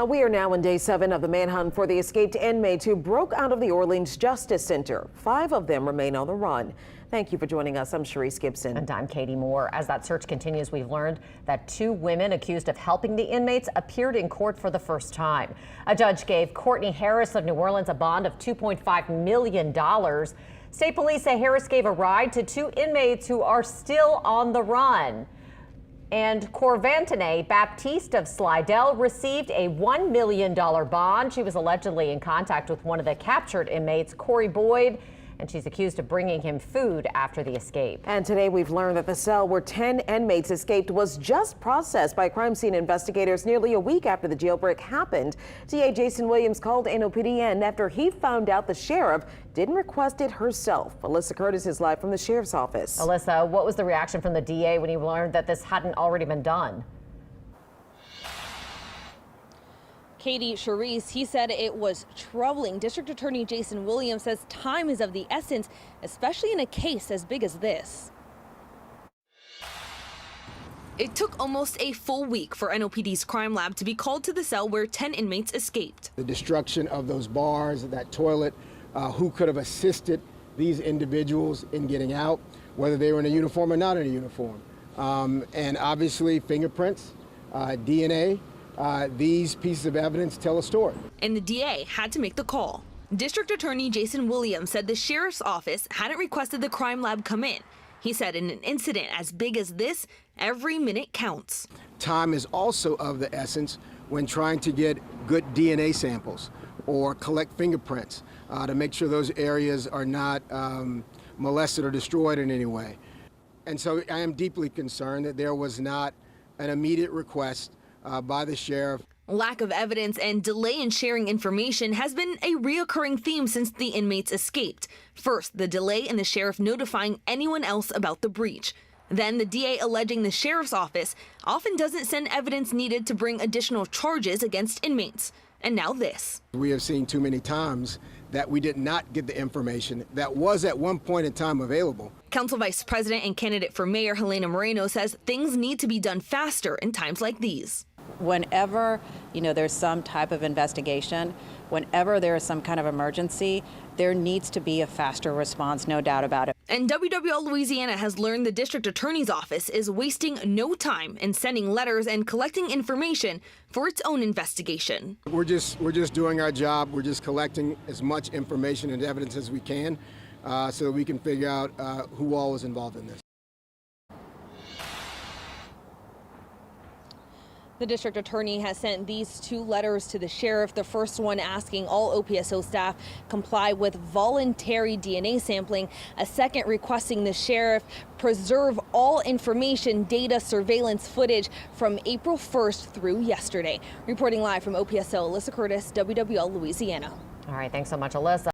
We are now in day 7 of the manhunt for the escaped inmates who broke out of the Orleans Justice Center. 5 of them remain on the run. Thank you for joining us. I'm Sharice Gibson. And I'm Katie Moore. As that search continues, we've learned that 2 women accused of helping the inmates appeared in court for the first time. A judge gave Courtney Harris of New Orleans a bond of $2.5 million. State police say Harris gave a ride to 2 inmates who are still on the run. And Corvantine Baptiste of Slidell received a $1 million bond. She was allegedly in contact with one of the captured inmates, Corey Boyd, and she's accused of bringing him food after the escape. And today we've learned that the cell where 10 inmates escaped was just processed by crime scene investigators nearly a week after the jailbreak happened. DA Jason Williams called NOPD in after he found out the sheriff didn't request it herself. Alyssa Curtis is live from the sheriff's office. Alyssa, what was the reaction from the DA when he learned that this hadn't already been done? Katie, Sharice, he said it was troubling. District Attorney Jason Williams says time is of the essence, especially in a case as big as this. It took almost a full week for NOPD's crime lab to be called to the cell where 10 inmates escaped. The destruction of those bars, that toilet, who could have assisted these individuals in getting out, whether they were in a uniform or not in a uniform. And obviously fingerprints, DNA, these pieces of evidence tell a story. And the DA had to make the call. District Attorney Jason Williams said the sheriff's office hadn't requested the crime lab come in. He said in an incident as big as this, every minute counts. Time is also of the essence when trying to get good DNA samples or collect fingerprints to make sure those areas are not molested or destroyed in any way. And so I am deeply concerned that there was not an immediate request by the sheriff. Lack of evidence and delay in sharing information has been a reoccurring theme since the inmates escaped. First, the delay in the sheriff notifying anyone else about the breach. Then the DA alleging the sheriff's office often doesn't send evidence needed to bring additional charges against inmates. And now this. We have seen too many times that we did not get the information that was at one point in time available. Council Vice President and candidate for Mayor Helena Moreno says things need to be done faster in times like these. Whenever, there's some type of investigation, whenever there is some kind of emergency, there needs to be a faster response, no doubt about it. And WWL Louisiana has learned the district attorney's office is wasting no time in sending letters and collecting information for its own investigation. We're just doing our job. We're just collecting as much information and evidence as we can so that we can figure out who all was involved in this. The district attorney has sent these 2 letters to the sheriff. The first one asking all OPSO staff comply with voluntary DNA sampling. A second requesting the sheriff preserve all information, data, surveillance footage from April 1st through yesterday. Reporting live from OPSO, Alyssa Curtis, WWL Louisiana. All right, thanks so much, Alyssa.